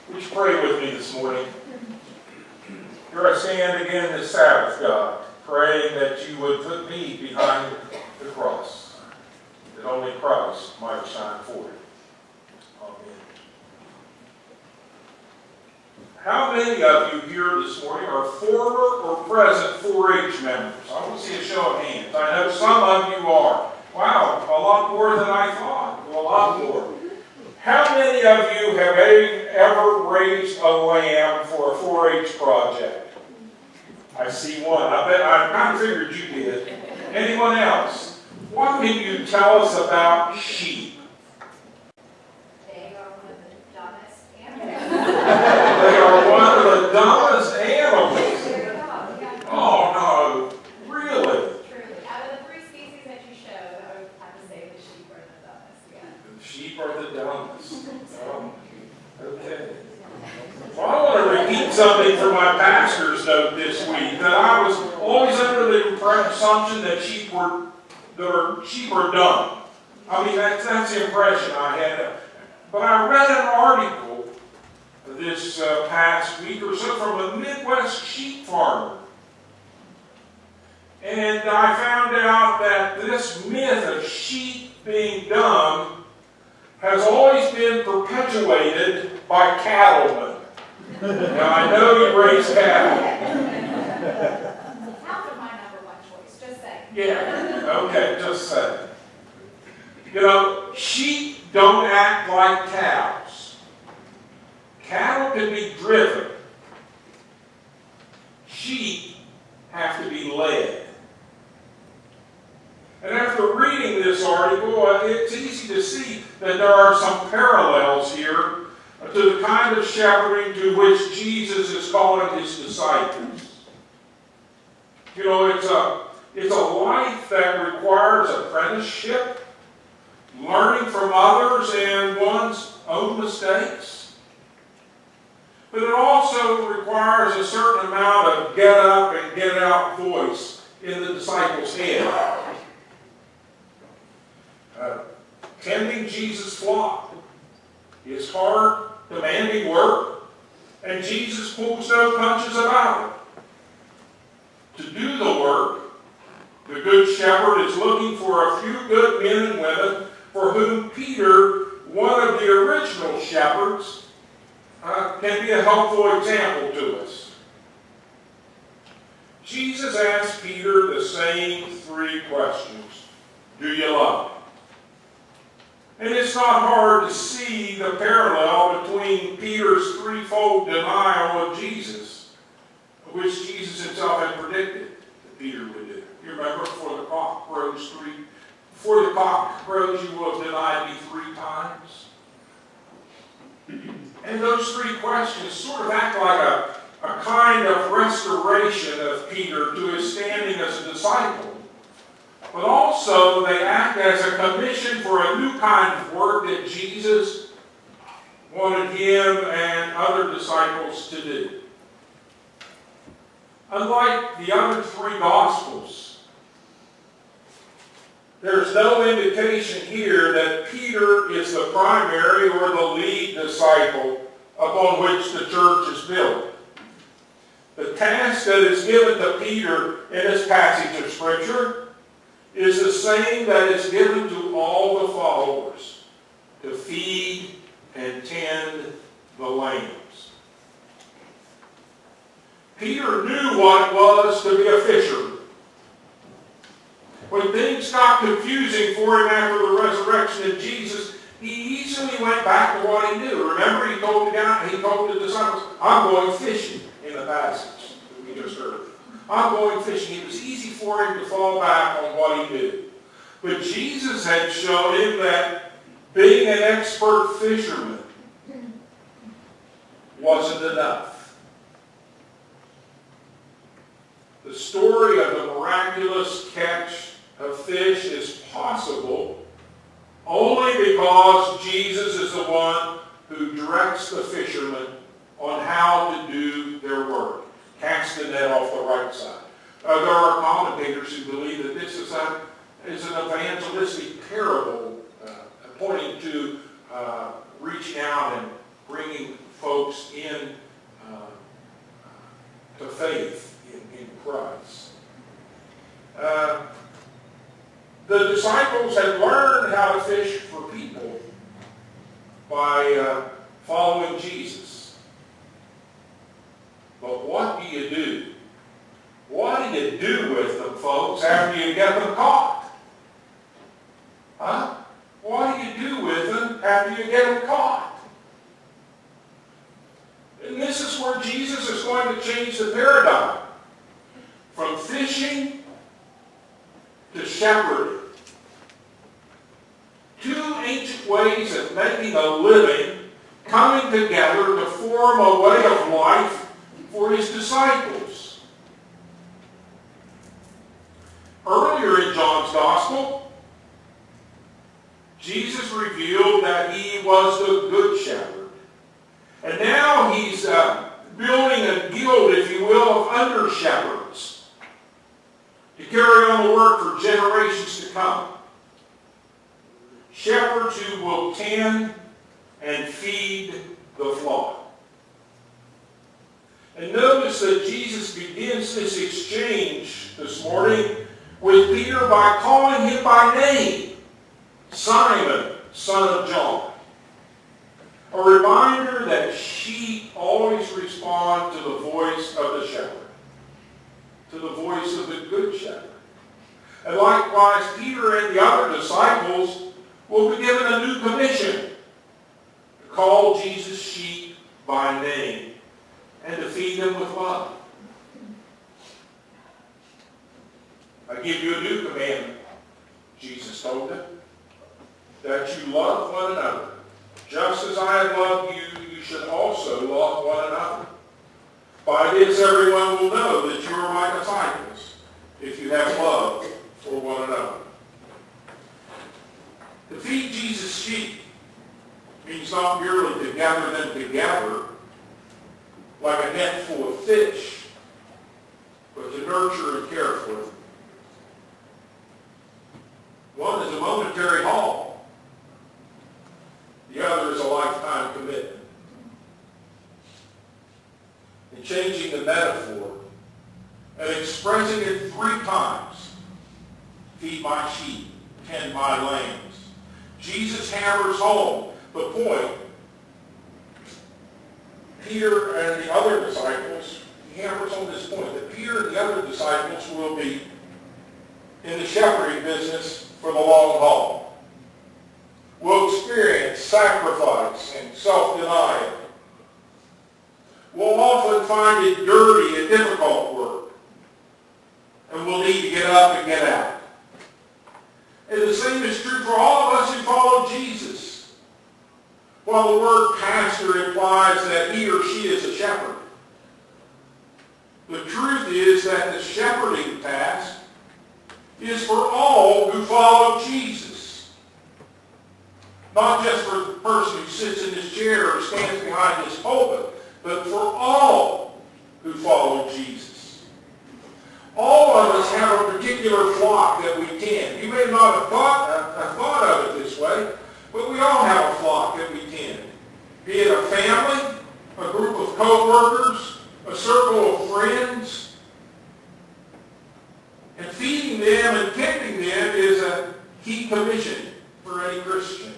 Would you pray with me this morning? Here I stand again this Sabbath, God, praying that you would put me behind the cross, that only Christ might shine forth. Amen. How many of you here this morning are former or present 4-H members? I want to see a show of hands. I know some of you are. Wow, a lot more than I thought. A lot more. How many of you have ever raised a lamb for a 4-H project? I see one. I kind of figured you did. Anyone else? What can you tell us about sheep? They are one of the dumbest animals. They are one of the dumbest animals. Oh no, really? Truly. Out of the 3 species that you showed, I would have to say the sheep are the dumbest. Yeah. The sheep are the dumbest. Oh, okay. Well, I want to repeat something from my pastor's note this week, that I was always under the assumption that sheep are dumb. I mean, that's the impression I had. But I read an article this past week or so from a Midwest sheep farmer. And I found out that this myth of sheep being dumb has always been perpetuated by cattlemen. Now, I know you raise cattle. Cows are my number 1 choice, just saying. Yeah, okay, just saying. You know, sheep don't act like cows. Cattle can be driven. Sheep have to be led. And after reading this article, it's easy to see that there are some parallels here to the kind of shepherding to which Jesus is calling his disciples. You know, it's a life that requires apprenticeship, learning from others and one's own mistakes. But it also requires a certain amount of get up and get out voice in the disciples' head. Tending Jesus' flock is hard, demanding work, and Jesus pulls no punches about it. To do the work, the Good Shepherd is looking for a few good men and women for whom Peter, one of the original shepherds, can be a helpful example to us. Jesus asked Peter the same 3 questions. Do you love me? And it's not hard to see the parallel between Peter's 3-fold denial of Jesus, which Jesus himself had predicted that Peter would do. You remember, before the cock crows, you will have denied me 3 times. And those 3 questions sort of act like a kind of restoration of Peter to his standing as a disciple. But also they act as a commission for a new kind of work that Jesus wanted him and other disciples to do. Unlike the other 3 Gospels, there's no indication here that Peter is the primary or the lead disciple upon which the church is built. The task that is given to Peter in this passage of Scripture is the same that is given to all the followers, to feed and tend the lambs. Peter knew what it was to be a fisherman. When things got confusing for him after the resurrection of Jesus, he easily went back to what he knew. Remember, he told the disciples, I'm going fishing, in the passage that we just heard. I'm going fishing. It was easy for him to fall back on what he knew. But Jesus had shown him that being an expert fisherman wasn't enough. The story of the miraculous catch of fish is possible only because Jesus is the one who directs the fishermen on how to do their work. Cast the net off the right side. There are commentators who believe that this is an evangelistic parable pointing to reaching reaching out and bringing folks in to faith in Christ. The disciples had learned how to fish for people by following Jesus. But what do you do? What do you do with them, folks, after you get them caught? Huh? What do you do with them after you get them caught? And this is where Jesus is going to change the paradigm from fishing to shepherding. Two ancient ways of making a living coming together to form a way of life for his disciples. Earlier in John's Gospel, Jesus revealed that he was the Good Shepherd. And now he's building a guild, if you will, of under-shepherds to carry on the work for generations to come. Shepherds who will tend and feed the flock. And notice that Jesus begins this exchange this morning with Peter by calling him by name, Simon, son of John. A reminder that sheep always respond to the voice of the shepherd, to the voice of the Good Shepherd. And likewise, Peter and the other disciples will be given a new commission to call Jesus' sheep by name and to feed them with love. I give you a new commandment, Jesus told them, that you love one another. Just as I have loved you, you should also love one another. By this everyone will know that you are my disciples, if you have love for one another. To feed Jesus' sheep means not merely to gather them together like a net full of fish, but to nurture and care for them. One is a momentary haul. The other is a lifetime commitment. In changing the metaphor and expressing it 3 times, feed my sheep, tend my lambs, Jesus hammers home the point. Peter and the other disciples, he hammers on this point, that Peter and the other disciples will be in the shepherding business for the long haul. Will experience sacrifice and self-denial. Will often find it dirty and difficult work. And will need to get up and get out. And the same is true for all of us who follow Jesus. While the word pastor implies that he or she is a shepherd, the truth is that the shepherding task is for all who follow Jesus. Not just for the person who sits in this chair or stands behind this pulpit, but for all who follow Jesus. All of us have a particular flock that we tend. You may not have thought of it this way, but we all have a flock that we tend. Be it a family, a group of co-workers, a circle of friends. And feeding them and tending them is a key commission for any Christian.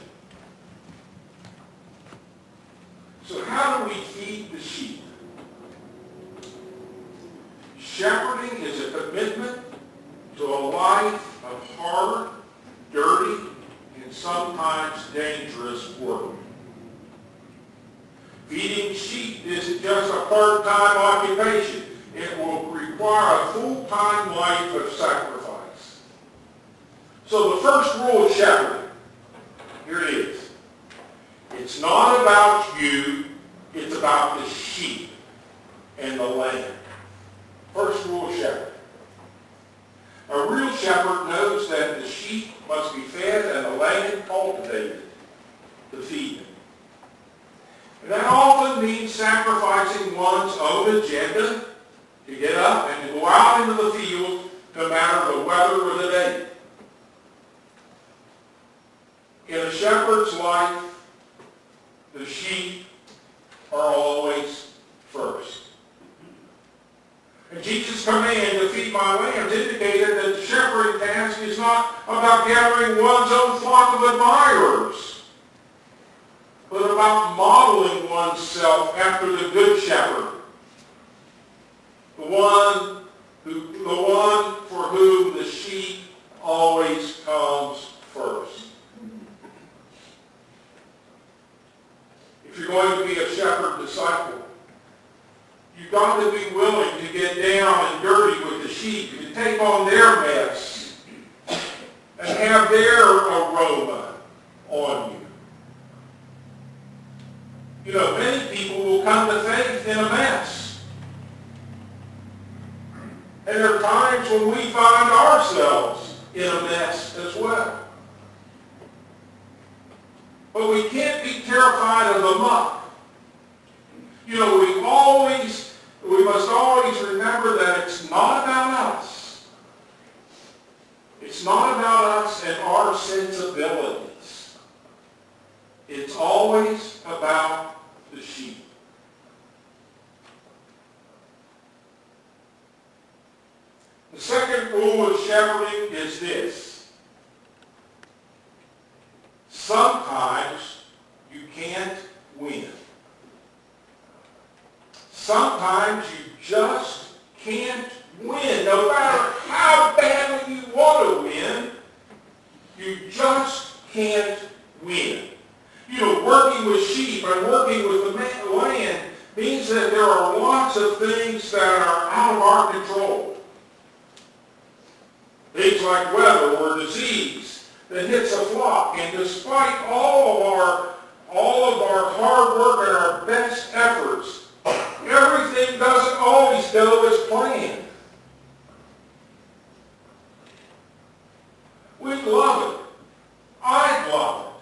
So how do we feed the sheep? Shepherding is a commitment to a life of hard, dirty, and sometimes dangerous work. Feeding sheep isn't just a part-time occupation. It will require a full-time life of sacrifice. So the first rule of shepherding, here it is. It's not about you, it's about the sheep and the lamb. First rule of shepherding. A real shepherd knows that the sheep must be fed and the lamb cultivated to feed them. And that often means sacrificing one's own agenda to get up and to go out into the field no matter the weather or the day. In a shepherd's life, the about gathering one's own flock of admirers, but about modeling oneself after the Good Shepherd, the one for whom the sheep always comes first. If you're going to be a shepherd disciple, you've got to be willing to get down and dirty with the sheep and take on their mess and have their aroma on you. You know, many people will come to faith in a mess. And there are times when we find ourselves in a mess as well. But we can't be terrified of the muck. You know, we must always remember that it's not about us. It's not about us and our sensibilities. It's always about the sheep. The second rule of shepherding is this. Sometimes you can't win. Sometimes you just can't win. No matter how badly you want to win, you just can't win. You know, working with sheep and working with the land means that there are lots of things that are out of our control. Things like weather or disease that hits a flock, and despite all of our hard work and our best efforts, everything doesn't always go as planned. We love it. I love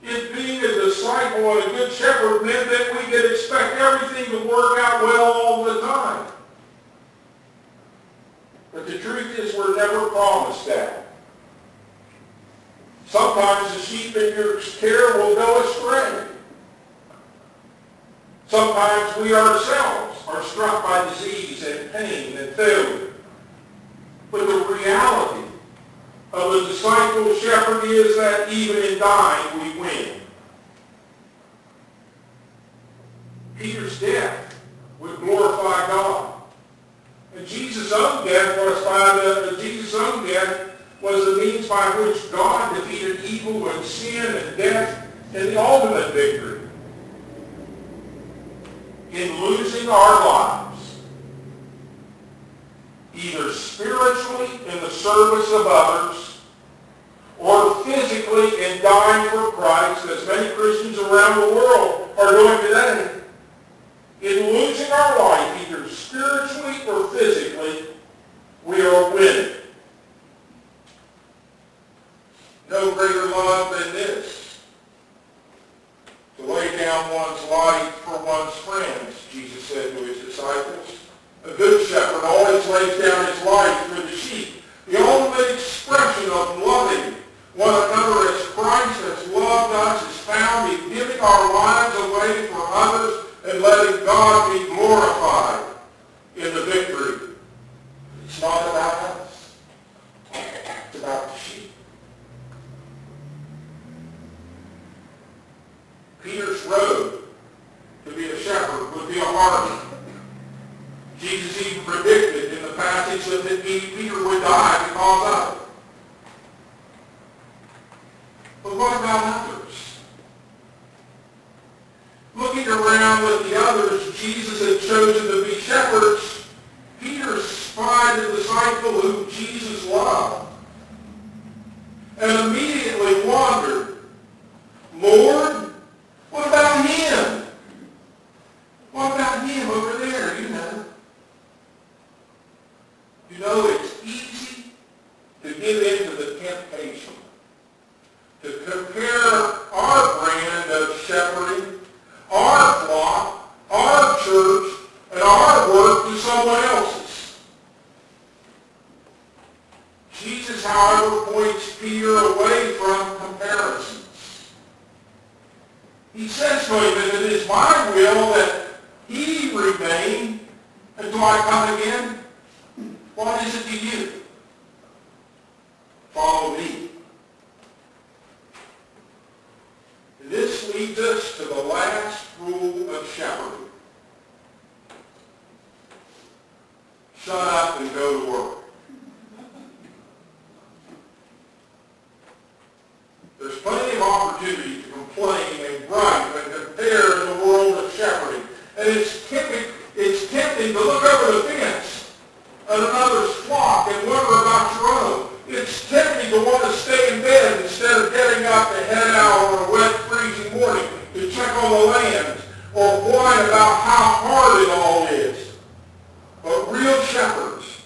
it. If being a disciple and a good shepherd meant that we could expect everything to work out well all the time. But the truth is we're never promised that. Sometimes the sheep in your care will go astray. Sometimes we ourselves are struck by disease and pain and failure. But the reality of the disciple shepherd is that even in dying we win. Peter's death would glorify God. And Jesus' own death was the means by which God defeated evil and sin and death and the ultimate victory. In losing our lives, either spiritually in the service of others, or physically in dying for Christ, as many Christians around the world are doing today, in losing our life, either spiritually or physically, we are winning. No greater love than this, to lay down one's life for one's friends, Jesus said to his disciples. A good shepherd always lays down his life for the sheep. The ultimate expression of loving one another as Christ has loved us is found in giving our lives away for others and letting God be glorified in the victory. It's not about us. It's about the sheep. Peter's road to be a shepherd would be a hard one. Jesus even predicted in the passage that Peter would die because of it. But what about others? Looking around with the others Jesus had chosen to be shepherds, Peter spied a disciple whom Jesus loved and immediately wondered, Lord, what about him? What about him over there, you know? You know, it's easy to give in to the temptation to compare our brand of shepherding, our flock, our church, and our work to someone else's. Jesus, however, points Peter away from comparisons. He says to him that it is my will that he remain until I come again. What is it to you? Follow me. thrilling and bright when compared to the world of shepherding. And it's tempting to look over the fence at another's flock and wonder about your own. It's tempting to want to stay in bed instead of getting up to head out on a wet, freezing morning to check on the land or whine about how hard it all is. But real shepherds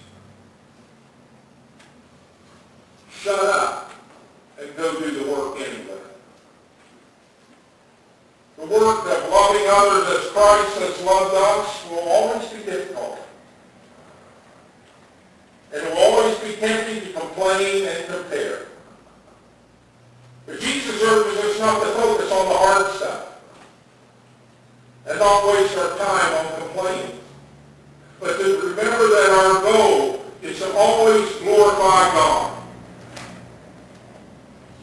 shut up and go do the work anyway. The work of loving others as Christ has loved us will always be difficult. And it will always be tempting to complain and compare. But Jesus urges us not to focus on the hard stuff and not waste our time on complaining, but to remember that our goal is to always glorify God.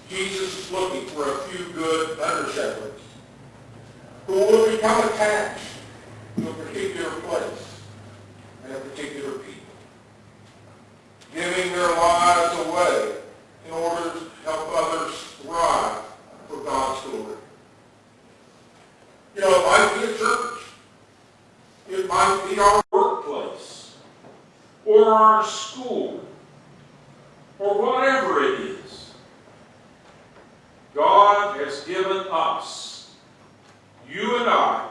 Jesus is looking for a few good under-shepherds who will become attached to a particular place and a particular people, giving their lives away in order to help others thrive for God's glory. You know, it might be a church. It might be our workplace or our school or whatever it is. God has given us, you and I,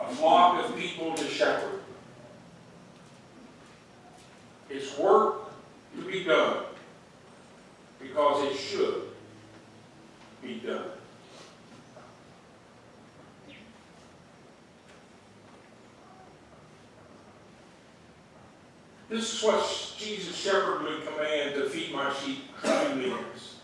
a flock of people to shepherd. It's work to be done because it should be done. This is what Jesus' shepherd would command: to feed my sheep 2 meals.